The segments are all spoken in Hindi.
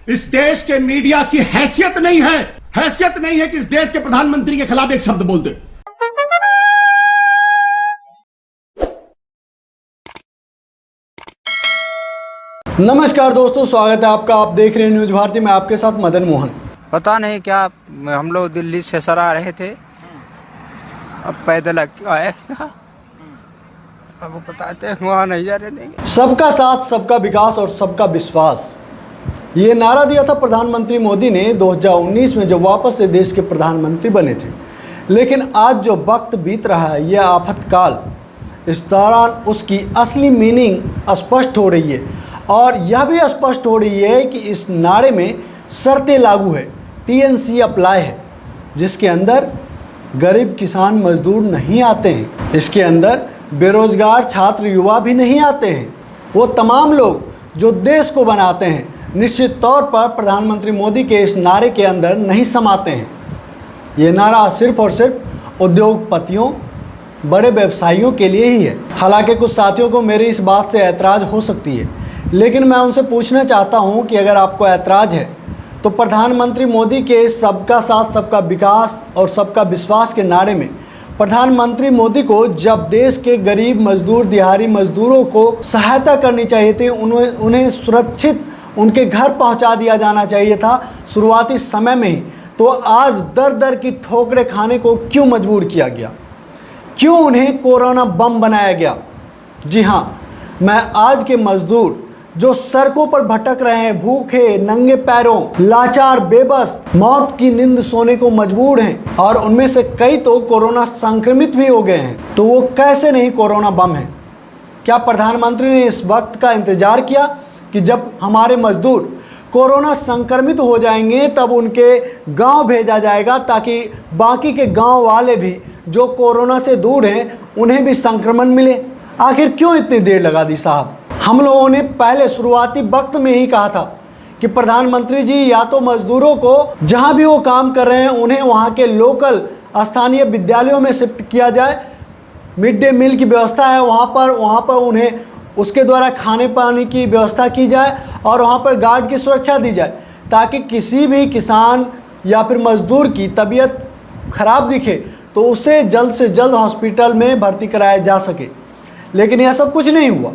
इस देश के मीडिया की हैसियत नहीं है, कि इस देश के प्रधानमंत्री के खिलाफ एक शब्द बोल दे। नमस्कार दोस्तों, स्वागत है आपका। आप देख रहे हैं न्यूज भारती में, आपके साथ मदन मोहन। पता नहीं क्या, हम लोग दिल्ली से सर आ रहे थे, अब पैदल आए, अब बताते हैं वहाँ नहीं जा रहे थे। सबका साथ, सबका विकास और सबका विश्वास, ये नारा दिया था प्रधानमंत्री मोदी ने 2019 में जब वापस से देश के प्रधानमंत्री बने थे। लेकिन आज जो वक्त बीत रहा है, यह आफतकाल, इस दौरान उसकी असली मीनिंग स्पष्ट हो रही है। और यह भी स्पष्ट हो रही है कि इस नारे में शर्तें लागू है, TNC अप्लाई है, जिसके अंदर गरीब किसान मजदूर नहीं आते हैं, इसके अंदर बेरोजगार छात्र युवा भी नहीं आते हैं। वो तमाम लोग जो देश को बनाते हैं निश्चित तौर पर प्रधानमंत्री मोदी के इस नारे के अंदर नहीं समाते हैं। ये नारा सिर्फ और सिर्फ उद्योगपतियों, बड़े व्यवसायियों के लिए ही है। हालांकि कुछ साथियों को मेरी इस बात से ऐतराज़ हो सकती है, लेकिन मैं उनसे पूछना चाहता हूं कि अगर आपको ऐतराज़ है तो प्रधानमंत्री मोदी के सबका साथ, सबका विकास और सबका विश्वास के नारे में प्रधानमंत्री मोदी को जब देश के गरीब मजदूर, दिहाड़ी मजदूरों को सहायता करनी चाहिए थी, उन्हें सुरक्षित उनके घर पहुंचा दिया जाना चाहिए था शुरुआती समय में ही, तो आज दर दर की ठोकरें खाने को क्यों मजबूर किया गया? क्यों उन्हें कोरोना बम बनाया गया? जी हाँ, मैं आज के मजदूर जो सड़कों पर भटक रहे हैं, भूखे नंगे पैरों, लाचार, बेबस, मौत की नींद सोने को मजबूर हैं, और उनमें से कई तो कोरोना संक्रमित भी हो गए हैं, तो वो कैसे नहीं कोरोना बम है? क्या प्रधानमंत्री ने इस वक्त का इंतजार किया कि जब हमारे मजदूर कोरोना संक्रमित हो जाएंगे तब उनके गांव भेजा जाएगा, ताकि बाकी के गांव वाले भी जो कोरोना से दूर हैं उन्हें भी संक्रमण मिले? आखिर क्यों इतनी देर लगा दी साहब? हम लोगों ने पहले शुरुआती वक्त में ही कहा था कि प्रधानमंत्री जी या तो मजदूरों को जहां भी वो काम कर रहे हैं उन्हें वहां के लोकल स्थानीय विद्यालयों में शिफ्ट किया जाए, मिड डे मील की व्यवस्था है वहाँ पर उन्हें उसके द्वारा खाने पानी की व्यवस्था की जाए और वहाँ पर गार्ड की सुरक्षा दी जाए, ताकि किसी भी किसान या फिर मजदूर की तबीयत खराब दिखे तो उसे जल्द से जल्द हॉस्पिटल में भर्ती कराया जा सके। लेकिन यह सब कुछ नहीं हुआ।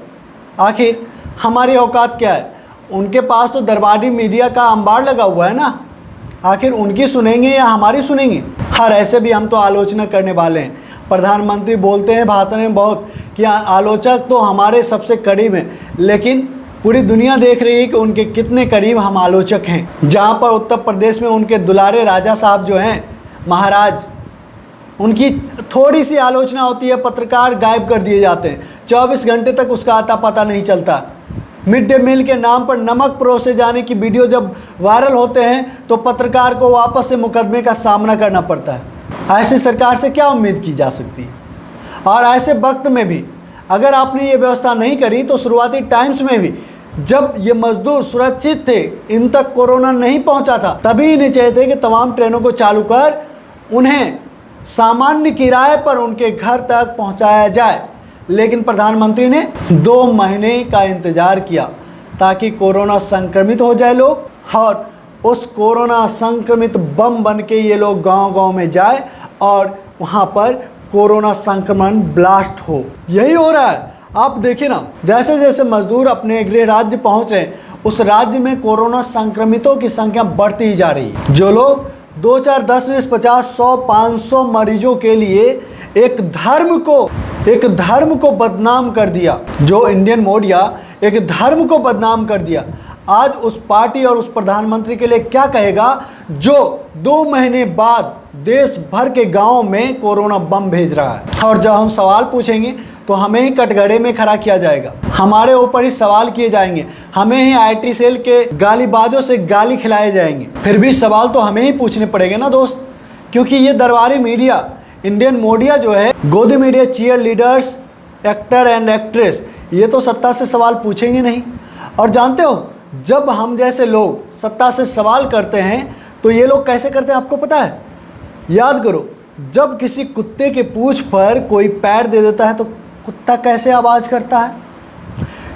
आखिर हमारी औकात क्या है? उनके पास तो दरबारी मीडिया का अंबार लगा हुआ है ना, आखिर उनकी सुनेंगे या हमारी सुनेंगे? हर ऐसे भी हम तो आलोचना करने वाले हैं। प्रधानमंत्री बोलते हैं भाषण में बहुत कि आलोचक तो हमारे सबसे करीब हैं, लेकिन पूरी दुनिया देख रही है कि उनके कितने करीब हम आलोचक हैं। जहां पर उत्तर प्रदेश में उनके दुलारे राजा साहब जो हैं, महाराज, उनकी थोड़ी सी आलोचना होती है, पत्रकार गायब कर दिए जाते हैं, 24 घंटे तक उसका आता पता नहीं चलता। मिड डे मील के नाम पर नमक परोसे जाने की वीडियो जब वायरल होते हैं तो पत्रकार को वापस से मुकदमे का सामना करना पड़ता है। ऐसी सरकार से क्या उम्मीद की जा सकती है? और ऐसे वक्त में भी अगर आपने ये व्यवस्था नहीं करी तो शुरुआती टाइम्स में भी जब ये मजदूर सुरक्षित थे, इन तक कोरोना नहीं पहुंचा था, तभी इन्हें चाहिए थे कि तमाम ट्रेनों को चालू कर उन्हें सामान्य किराए पर उनके घर तक पहुंचाया जाए। लेकिन प्रधानमंत्री ने 2 महीने का इंतजार किया ताकि कोरोना संक्रमित हो जाए लोग, और उस कोरोना संक्रमित बम बन के ये लोग गांव-गांव में जाए और वहां पर कोरोना संक्रमण ब्लास्ट हो। यही हो रहा है। आप देखिए ना, जैसे जैसे मजदूर अपने गृह राज्य पहुंच रहे हैं, उस राज्य में कोरोना संक्रमितों की संख्या बढ़ती ही जा रही है। जो लोग 2, 4, 10, 20, 50, 100, 500 मरीजों के लिए एक धर्म को बदनाम कर दिया, जो इंडियन मीडिया एक धर्म को बदनाम कर दिया, आज उस पार्टी और उस प्रधानमंत्री के लिए क्या कहेगा जो 2 महीने बाद देश भर के गांव में कोरोना बम भेज रहा है? और जब हम सवाल पूछेंगे तो हमें ही कटघरे में खड़ा किया जाएगा, हमारे ऊपर ही सवाल किए जाएंगे, हमें ही IT सेल के गालीबाजों से गाली खिलाए जाएंगे। फिर भी सवाल तो हमें ही पूछने पड़ेंगे ना दोस्त, क्योंकि ये दरबारी मीडिया, इंडियन मीडिया जो है, गोदी media, cheerleaders, actor and actress, ये तो सत्ता से सवाल पूछेंगे नहीं। और जानते हो, जब हम जैसे लोग सत्ता से सवाल करते हैं तो ये लोग कैसे करते हैं आपको पता है? याद करो, जब किसी कुत्ते के पूंछ पर कोई पैर दे देता है तो कुत्ता कैसे आवाज़ करता है?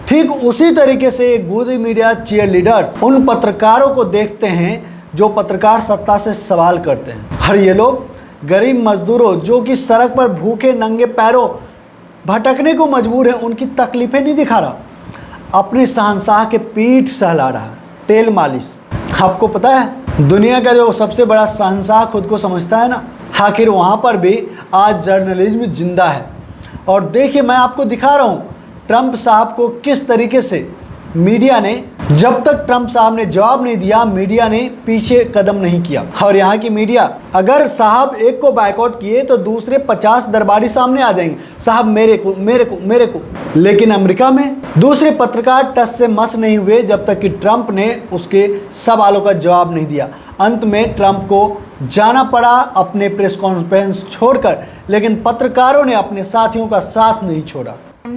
ठीक उसी तरीके से गोदी मीडिया चीयर लीडर्स उन पत्रकारों को देखते हैं जो पत्रकार सत्ता से सवाल करते हैं। और ये लोग गरीब मजदूरों जो कि सड़क पर भूखे नंगे पैरों भटकने को मजबूर है, उनकी तकलीफें नहीं दिखा रहा, अपने शहंशाह के पीठ सहला रहा है, तेल मालिश। आपको पता है दुनिया का जो सबसे बड़ा शहंशाह खुद को समझता है ना, आखिर वहाँ पर भी आज जर्नलिज्म जिंदा है। और देखिए मैं आपको दिखा रहा हूँ ट्रंप साहब को किस तरीके से मीडिया ने, जब तक ट्रंप साहब ने जवाब नहीं दिया, मीडिया ने पीछे कदम नहीं किया। और यहाँ की मीडिया अगर साहब एक को बायकॉट किए तो दूसरे 50 दरबारी सामने आ जाएंगे, साहब मेरे को मेरे को मेरे को। लेकिन अमेरिका में दूसरे पत्रकार टस से मस नहीं हुए जब तक कि ट्रंप ने उसके सवालों का जवाब नहीं दिया। अंत में ट्रंप को जाना पड़ा अपने प्रेस कॉन्फ्रेंस छोड़कर, लेकिन पत्रकारों ने अपने साथियों का साथ नहीं छोड़ा।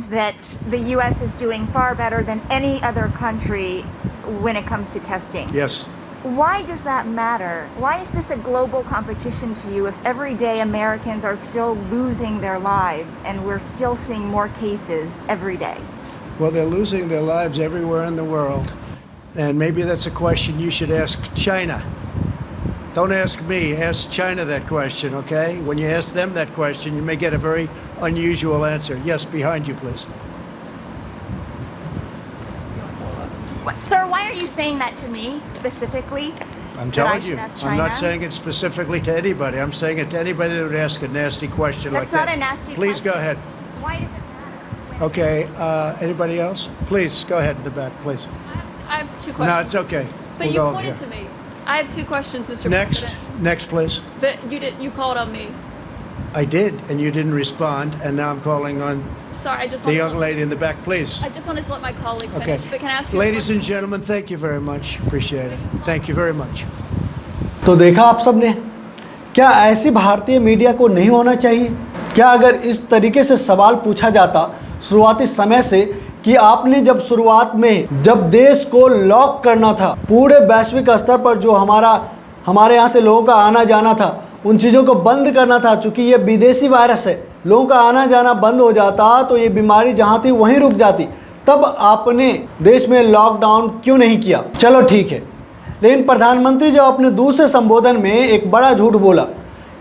That the US is doing far better than any other country when it comes to testing. Yes. Why does that matter? Why is this a global competition to you if every day Americans are still losing their lives and we're still seeing more cases every day? Well, they're losing their lives everywhere in the world. And maybe that's a question you should ask China. Don't ask me, ask China that question, okay? When you ask them that question, you may get a very unusual answer. Yes, behind you, please. What, sir, why are you saying that to me specifically? I'm That I telling should you. ask I'm not China? saying it specifically to anybody. I'm saying it to anybody that would ask a nasty question That's like that. not a nasty Please question. go ahead. Why does it matter? Okay, anybody else? Please, go ahead in the back, please. I have two questions. No, it's okay. But We'll you go over pointed here. to me. I have two questions, Mr. Next, President. next, please. But you called on me. I did, and you didn't respond, and now I'm calling on Sorry, I just the wanted young to, lady in the back, please. I just wanted to let my colleague Okay. finish. But can I ask you a Ladies and question? gentlemen, thank you very much. Appreciate it. Thank you very much. तो देखा आप सबने, क्या ऐसी भारतीय मीडिया को नहीं होना चाहिए? क्या अगर इस तरीके से सवाल पूछा जाता शुरुआती समय से कि आपने जब शुरुआत में जब देश को लॉक करना था, पूरे वैश्विक स्तर पर जो हमारे यहाँ से लोगों का आना जाना था, उन चीज़ों को बंद करना था, चूँकि ये विदेशी वायरस है, लोगों का आना जाना बंद हो जाता तो ये बीमारी जहाँ थी वहीं रुक जाती, तब आपने देश में लॉकडाउन क्यों नहीं किया? चलो ठीक है, लेकिन प्रधानमंत्री जब अपने दूसरे संबोधन में एक बड़ा झूठ बोला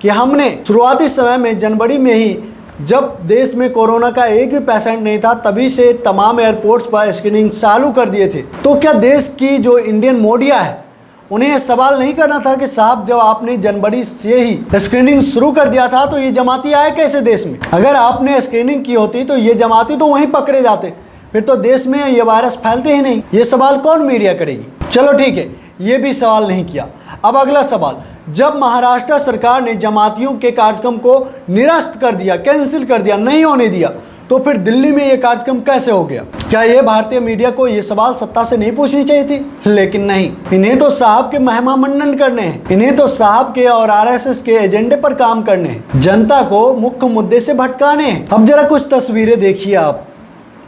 कि हमने शुरुआती समय में जनवरी में ही, जब देश में कोरोना का एक भी पेशेंट नहीं था, तभी से तमाम एयरपोर्ट्स पर स्क्रीनिंग चालू कर दिए थे। तो क्या देश की जो इंडियन मीडिया है उन्हें यह सवाल नहीं करना था कि साहब जब आपने जनवरी से ही स्क्रीनिंग शुरू कर दिया था तो ये जमाती आए कैसे देश में? अगर आपने स्क्रीनिंग की होती तो ये जमाती तो वहीं पकड़े जाते, फिर तो देश में ये वायरस फैलते ही नहीं। ये सवाल कौन मीडिया करेगी? चलो ठीक है, ये भी सवाल नहीं किया। अब अगला सवाल, जब महाराष्ट्र सरकार ने जमातियों के कार्यक्रम को निरस्त कर दिया, कैंसिल कर दिया, नहीं होने दिया, तो फिर दिल्ली में ये कार्यक्रम कैसे हो गया? क्या ये भारतीय मीडिया को ये सवाल सत्ता से नहीं पूछनी चाहिए थी? लेकिन नहीं, इन्हें तो साहब के महिमा मंडन करने हैं, इन्हें तो साहब के और आरएसएस के एजेंडे पर काम करने हैं, जनता को मुख्य मुद्दे से भटकाने हैं। अब जरा कुछ तस्वीरें देखिए, आप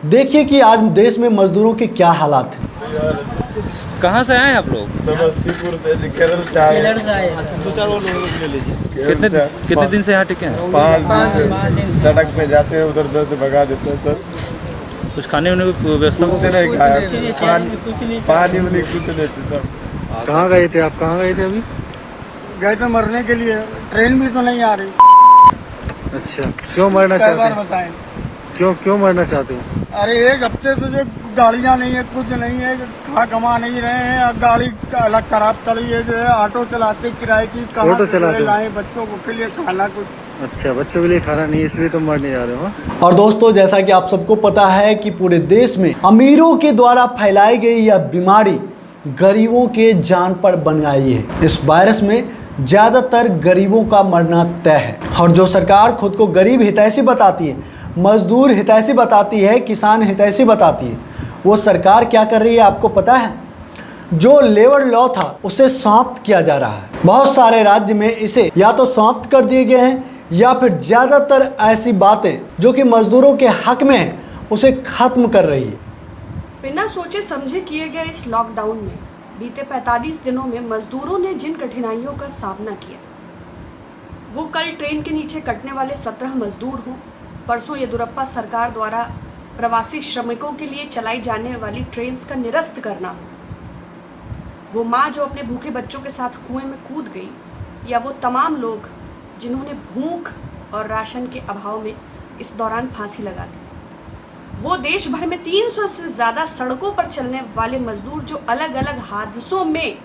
देखिए कि आज देश में मजदूरों के क्या हालात हैं। कहाँ से आए आप लोग? समस्तीपुर से, केरल से आए। कितने दिन से यहाँ टिके हैं? 5 दिन से सड़क पे जाते हैं, उधर उधर से भगा देते हैं सर। कुछ खाने वाने की व्यवस्था? कुछ नहीं खाया, पानी वानी कुछ नहीं पीता। कहाँ गए थे आप? कहाँ गए थे अभी? गए थे मरने के लिए, ट्रेन भी तो नहीं आ रही। अच्छा, क्यों मरना कई बार चाहते हो? बताएं। क्यों मरना चाहते हो? अरे 1 हफ्ते से जो गाड़ियाँ नहीं है, कुछ नहीं है, खा कमा नहीं रहे हैं, गाड़ी अलग खराब पड़ी है, जो है ऑटो चलाते किराए की, कहाँ ऑटो से चलाते हो? लाए बच्चों को के लिए खाना कुछ। अच्छा, बच्चों के लिए खाना नहीं, इसलिए तुम मरने जा रहे हो? और दोस्तों, जैसा कि आप सबको पता है कि पूरे देश में अमीरों के द्वारा फैलाई गई यह बीमारी गरीबों के जान पर बन आई है। इस वायरस में ज़्यादातर गरीबों का मरना तय है। और जो सरकार खुद को गरीब हितैषी बताती है, मजदूर हितैषी बताती है, किसान हितैषी बताती है, वो सरकार क्या कर रही है आपको पता है? जो लेबर लॉ था उसे समाप्त किया जा रहा है। बहुत सारे राज्य में इसे या तो समाप्त कर दिए गए हैं या फिर ज़्यादातर ऐसी बातें जो कि मजदूरों के हक में है उसे खत्म कर रही है। बिना सोचे समझे किए गए इस लॉकडाउन में बीते 45 दिनों में मजदूरों ने जिन कठिनाइयों का सामना किया, वो कल ट्रेन के नीचे कटने वाले 17 मजदूर हों, परसों येदियुरप्पा सरकार द्वारा प्रवासी श्रमिकों के लिए चलाई जाने वाली ट्रेन्स का निरस्त करना, वो माँ जो अपने भूखे बच्चों के साथ कुएं में कूद गई, या वो तमाम लोग जिन्होंने भूख और राशन के अभाव में इस दौरान फांसी लगा दी, वो देश भर में 300 से ज़्यादा सड़कों पर चलने वाले मजदूर जो अलग अलग हादसों में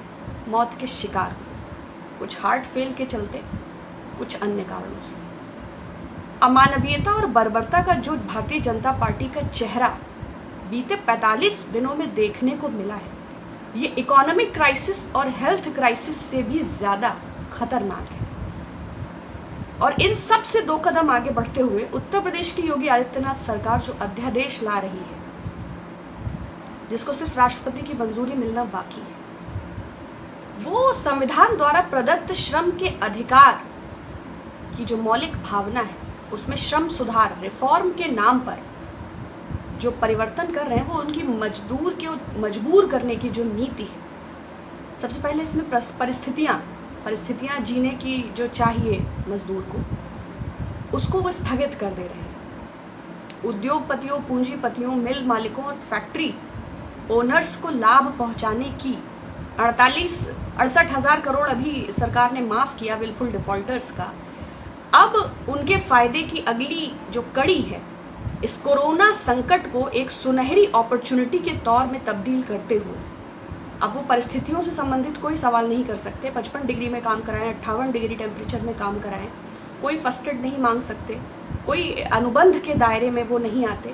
मौत के शिकार हुए, कुछ हार्ट फेल के चलते, कुछ अन्य कारणों से। अमानवीयता और बर्बरता का जो भारतीय जनता पार्टी का चेहरा बीते 45 दिनों में देखने को मिला है, ये इकोनॉमिक क्राइसिस और हेल्थ क्राइसिस से भी ज़्यादा खतरनाक है। और इन सब से 2 कदम आगे बढ़ते हुए उत्तर प्रदेश की योगी आदित्यनाथ सरकार जो अध्यादेश ला रही है, जिसको सिर्फ राष्ट्रपति की मंजूरी मिलना बाकी है, वो संविधान द्वारा प्रदत्त श्रम के अधिकार की जो मौलिक भावना है, उसमें श्रम सुधार रिफॉर्म के नाम पर जो परिवर्तन कर रहे हैं, वो उनकी मजबूर करने की जो नीति है। सबसे पहले इसमें परिस्थितियाँ जीने की जो चाहिए मजदूर को, उसको वो स्थगित कर दे रहे हैं। उद्योगपतियों, पूंजीपतियों, मिल मालिकों और फैक्ट्री ओनर्स को लाभ पहुंचाने की 68,000 करोड़ अभी सरकार ने माफ़ किया विलफुल डिफॉल्टर्स का। अब उनके फ़ायदे की अगली जो कड़ी है, इस कोरोना संकट को एक सुनहरी अपॉर्चुनिटी के तौर में तब्दील करते हुए अब वो परिस्थितियों से संबंधित कोई सवाल नहीं कर सकते। 55 डिग्री में काम कराएं, 58 डिग्री टेम्परेचर में काम कराएं, कोई फर्स्ट एड नहीं मांग सकते, कोई अनुबंध के दायरे में वो नहीं आते।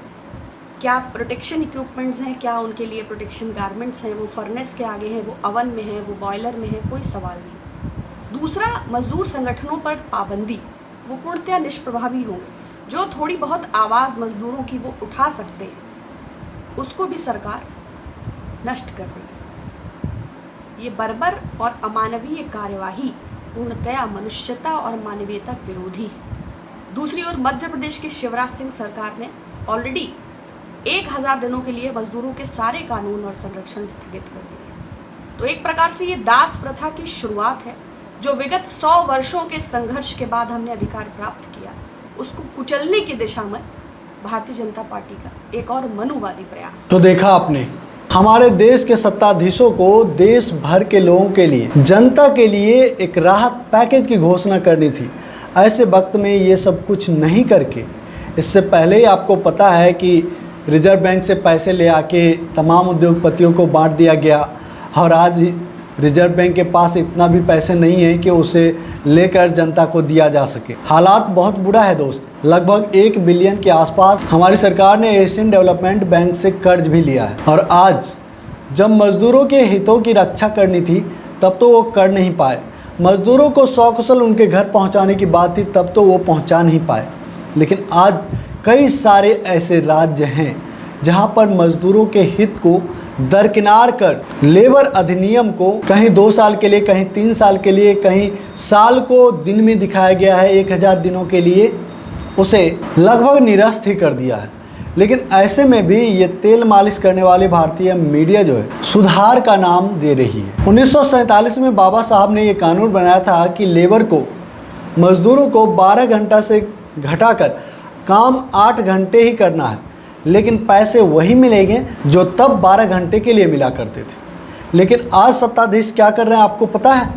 क्या प्रोटेक्शन इक्विपमेंट्स हैं, क्या उनके लिए प्रोटेक्शन गारमेंट्स हैं, वो फर्नेस के आगे हैं, वो अवन में हैं, वो बॉयलर में हैं, कोई सवाल नहीं। दूसरा, मजदूर संगठनों पर पाबंदी, वो पूर्णतः निष्प्रभावी होंगे। जो थोड़ी बहुत आवाज़ मजदूरों की वो उठा सकते हैं, उसको भी सरकार नष्ट कर देगी। ये बर्बर और अमानवीय कार्यवाही पूर्णतया मनुष्यता और मानवीयता विरोधी है। दूसरी ओर मध्य प्रदेश के शिवराज सिंह सरकार ने ऑलरेडी 1000 दिनों के लिए मजदूरों के सारे कानून और संरक्षण स्थगित कर दिए। तो एक प्रकार से ये दास प्रथा की शुरुआत है, जो विगत 100 वर्षों के संघर्ष के बाद हमने अधिकार प्राप्त किया, उसको कुचलने की दिशा में भारतीय जनता पार्टी का एक और मनुवादी प्रयास। तो देखा आपने, हमारे देश के सत्ताधीशों को देश भर के लोगों के लिए, जनता के लिए एक राहत पैकेज की घोषणा करनी थी। ऐसे वक्त में ये सब कुछ नहीं करके, इससे पहले ही आपको पता है कि रिजर्व बैंक से पैसे ले आके तमाम उद्योगपतियों को बांट दिया गया, और आज रिजर्व बैंक के पास इतना भी पैसे नहीं है कि उसे लेकर जनता को दिया जा सके। हालात बहुत बुरा है दोस्त। लगभग 1 बिलियन के आसपास हमारी सरकार ने एशियन डेवलपमेंट बैंक से कर्ज भी लिया है, और आज जब मजदूरों के हितों की रक्षा करनी थी तब तो वो कर नहीं पाए। मजदूरों को सकुशल उनके घर पहुंचाने की बात थी, तब तो वो पहुंचा नहीं पाए। लेकिन आज कई सारे ऐसे राज्य हैं जहां पर मजदूरों के हित को दरकिनार कर लेबर अधिनियम को कहीं 2 साल के लिए, कहीं 3 साल के लिए, कहीं साल को दिन में दिखाया गया है, 1000 दिनों के लिए उसे लगभग निरस्त ही कर दिया है। लेकिन ऐसे में भी ये तेल मालिश करने वाले भारतीय मीडिया जो है सुधार का नाम दे रही है। 1947 में बाबा साहब ने ये कानून बनाया था कि लेबर को, मजदूरों को 12 घंटा से घटाकर काम 8 घंटे ही करना है, लेकिन पैसे वही मिलेंगे जो तब 12 घंटे के लिए मिला करते थे। लेकिन आज सत्ताधीश क्या कर रहे हैं आपको पता है?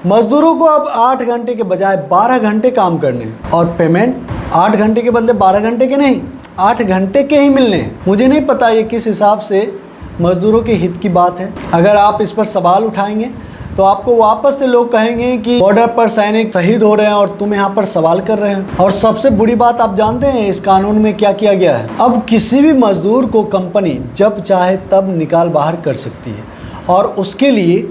मजदूरों को अब 8 घंटे के बजाय 12 घंटे काम करने हैं, और पेमेंट 8 घंटे के बदले 12 घंटे के नहीं, 8 घंटे के ही मिलने हैं। मुझे नहीं पता ये किस हिसाब से मजदूरों के हित की बात है। अगर आप इस पर सवाल उठाएंगे तो आपको वापस से लोग कहेंगे कि बॉर्डर पर सैनिक शहीद हो रहे हैं और तुम यहाँ पर सवाल कर रहे हैं। और सबसे बुरी बात आप जानते हैं इस कानून में क्या किया गया है? अब किसी भी मजदूर को कंपनी जब चाहे तब निकाल बाहर कर सकती है, और उसके लिए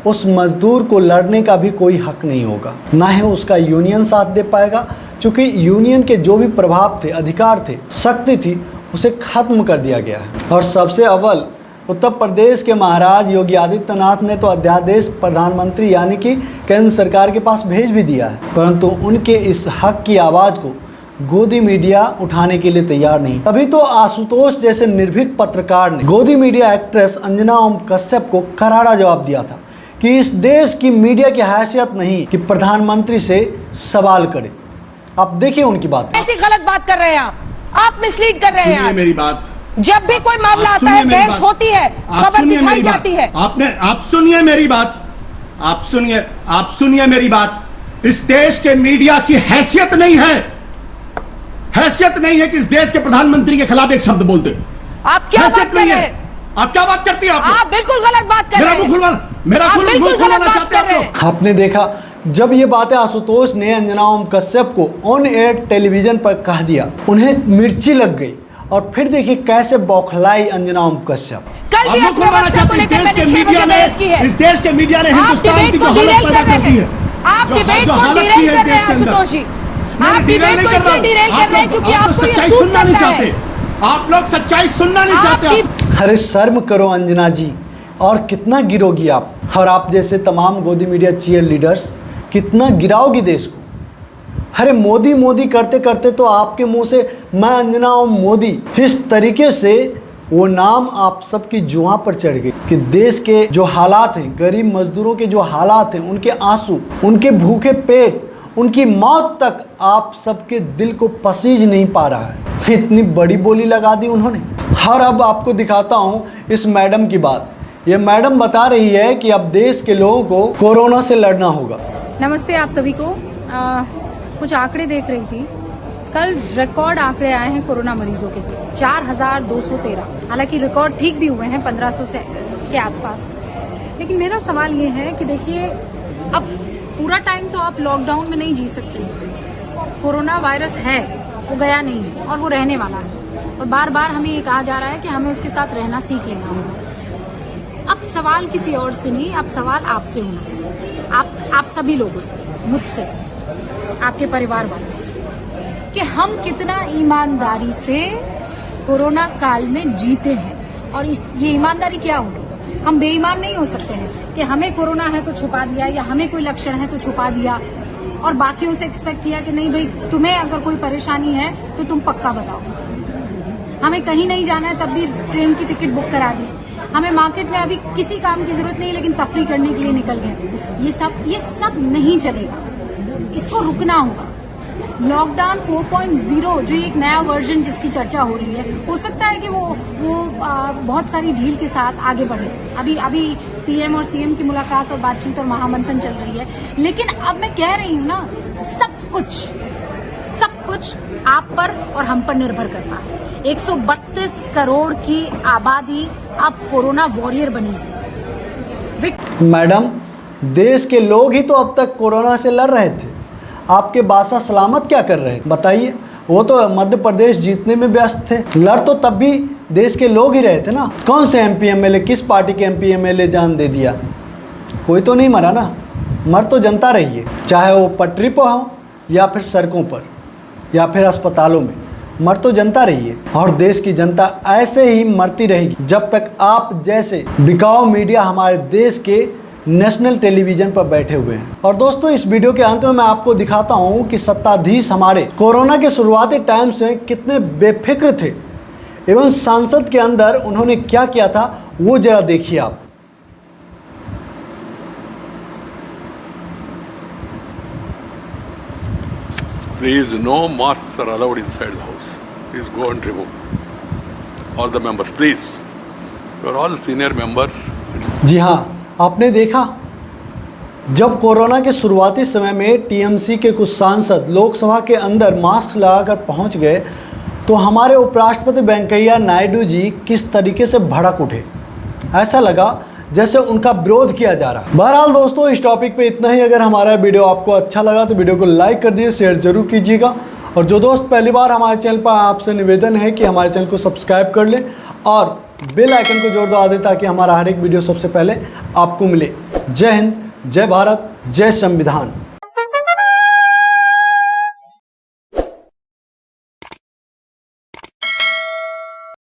उस मजदूर को लड़ने का भी कोई हक नहीं होगा, ना ही उसका यूनियन साथ दे पाएगा, क्योंकि यूनियन के जो भी प्रभाव थे, अधिकार थे, शक्ति थी, उसे खत्म कर दिया गया है। और सबसे अव्वल उत्तर प्रदेश के महाराज योगी आदित्यनाथ ने तो अध्यादेश प्रधानमंत्री यानी कि केंद्र सरकार के पास भेज भी दिया है, परंतु उनके इस हक की आवाज़ को गोदी मीडिया उठाने के लिए तैयार नहीं। तभी तो आशुतोष जैसे निर्भीक पत्रकार ने गोदी मीडिया एक्ट्रेस अंजना ओम कश्यप को करारा जवाब दिया था कि इस देश की मीडिया की हैसियत नहीं कि प्रधानमंत्री से सवाल करे। आप देखिए उनकी बात। ऐसी गलत बात कर रहे हैं आप। आप मिसलीड कर रहे हैं सुनिए आज। मेरी बात। जब भी कोई मामला आप आता सुनिए है, मेरी बहस बात। होती है, आप खबर सुनिए दिखाई मेरी बात। जाती है। आप सुनिए मेरी बात। आप सुनिए मेरी बात। इस देश के मीडिया की हैसियत नहीं है, हैसियत नहीं है कि इस देश के प्रधानमंत्री के खिलाफ एक शब्द बोलते। आप क्या बात हैसियत कर नहीं रहे है। हैं? आप क्या बात करती हैं? आप बिल्कुल गलत बात कर मेरा रहे मुंह हैं। खुलवाना, मेरा आप बिल्कुल मुंह गलत खुलवाना बात चाहते हैं कर आप रहे लोग। हैं। आपने देखा जब ये बातें आशुतोष ने अंजना ओम कश्यप को ऑन एयर टेलीविजन पर कह दिया, उन्हें मिर्ची लग गई और फिर देखिए कैसे बौखलाई अंजना ओम कश्यप। कल भी आप मुंह खुलवाना अर्थव्यवस्था को चाहते हैं। इस लेकर देश मैंने के 6 मीडिया बजे बहस की है। ने, इस देश के मीडिया ने आप हिंदुस्तान की डिबेट जो को हालत डिरेल पैदा कर कर दी रहे है, हैं। आप जो डिबेट को हालत डिरेल की है कर इस रहे देश हैं के अंदर। आशुतोष जी। मैं आप डिरेल डिबेट नहीं को कर रहा इसलिए डिरेल हूं। कर रहे हैं क्योंकि आप लोग आपको ये सच्चाई सूट सुनना नहीं करता है। चाहते। आप लोग सच्चाई सुनना नहीं चाहते। आप अरे शर्म करो अंजना जी, और कितना गिरोगी आप, और आप जैसे तमाम गोदी मीडिया चीयर लीडर्स कितना गिराओगी देश को। अरे मोदी मोदी करते करते तो आपके मुंह से मैं अंजना ओम मोदी, इस तरीके से वो नाम आप सबकी जुआं पर चढ़ गई कि देश के जो हालात हैं, गरीब मजदूरों के जो हालात हैं, उनके आंसू, उनके भूखे पेट, उनकी मौत तक आप सबके दिल को पसीज नहीं पा रहा है। इतनी बड़ी बोली लगा दी उन्होंने। और अब आपको दिखाता हूँ इस मैडम की बात। ये मैडम बता रही है कि अब देश के लोगों को कोरोना से लड़ना होगा। नमस्ते आप सभी को। कुछ आंकड़े देख रही थी। कल रिकॉर्ड आंकड़े आए हैं कोरोना मरीजों के, 4213। हालांकि रिकॉर्ड ठीक भी हुए हैं 1500 से के आसपास। लेकिन मेरा सवाल ये है कि देखिए, अब पूरा टाइम तो आप लॉकडाउन में नहीं जी सकते। कोरोना वायरस है, वो गया नहीं है और वो रहने वाला है, और बार बार हमें ये कहा जा रहा है कि हमें उसके साथ रहना सीख लेना होगा। अब सवाल किसी और से नहीं, अब सवाल आपसे होना, आप सभी लोगों से, मुझसे, आपके परिवार वालों से, कि हम कितना ईमानदारी से कोरोना काल में जीते हैं। और ये ईमानदारी क्या होगी? हम बेईमान नहीं हो सकते हैं कि हमें कोरोना है तो छुपा दिया, या हमें कोई लक्षण है तो छुपा दिया और बाकियों से एक्सपेक्ट किया कि नहीं भाई, तुम्हें अगर कोई परेशानी है तो तुम पक्का बताओ। हमें कहीं नहीं जाना है तब भी ट्रेन की टिकट बुक करा दी। हमें मार्केट में अभी किसी काम की जरूरत नहीं, लेकिन तफरी करने के लिए निकल गए। ये सब नहीं चलेगा, इसको रुकना होगा। लॉकडाउन 4.0 जो एक नया वर्जन जिसकी चर्चा हो रही है, हो सकता है कि वो बहुत सारी ढील के साथ आगे बढ़े। अभी पीएम और सीएम की मुलाकात और बातचीत और महामंथन चल रही है, लेकिन अब मैं कह रही हूँ ना, सब कुछ आप पर और हम पर निर्भर करता है। 132 करोड़ की आबादी अब कोरोना वॉरियर बनी है। मैडम, देश के लोग ही तो अब तक कोरोना से लड़ रहे थे, आपके बासा सलामत क्या कर रहे थे बताइए। वो तो मध्य प्रदेश जीतने में व्यस्त थे, लड़ तो तब भी देश के लोग ही रहे थे ना। कौन से एमपी एमएलए, किस पार्टी के एमपी एमएलए जान दे दिया? कोई तो नहीं मरा ना, मर तो जनता रही है, चाहे वो पटरी पर हो या फिर सड़कों पर या फिर अस्पतालों में, मर तो जनता रही है। और देश की जनता ऐसे ही मरती रहेगी जब तक आप जैसे बिकाऊ मीडिया हमारे देश के नेशनल टेलीविजन पर बैठे हुए हैं। और दोस्तों, इस वीडियो के अंत में मैं आपको दिखाता हूं कि सत्ताधीश हमारे कोरोना के शुरुआती टाइम से कितने बेफिक्र थे, एवं संसद के अंदर उन्होंने क्या किया था वो जरा देखिए आप। Please, no masks are allowed inside the house. Please go and remove. All the members, please. You are all senior members. जी हाँ, आपने देखा जब कोरोना के शुरुआती समय में टीएमसी के कुछ सांसद लोकसभा के अंदर मास्क लगाकर पहुंच गए, तो हमारे उपराष्ट्रपति वेंकैया नायडू जी किस तरीके से भड़क उठे। ऐसा लगा जैसे उनका विरोध किया जा रहा। बहरहाल दोस्तों, इस टॉपिक पे इतना ही। अगर हमारा वीडियो आपको अच्छा लगा तो वीडियो को लाइक कर दीजिए, शेयर जरूर कीजिएगा। और जो दोस्त पहली बार हमारे चैनल पर, आपसे निवेदन है कि हमारे चैनल को सब्सक्राइब कर लें और बेल आइकन को जोर दबा दें ताकि हमारा हर एक वीडियो सबसे पहले आपको मिले। जय हिंद, जय भारत, जय संविधान।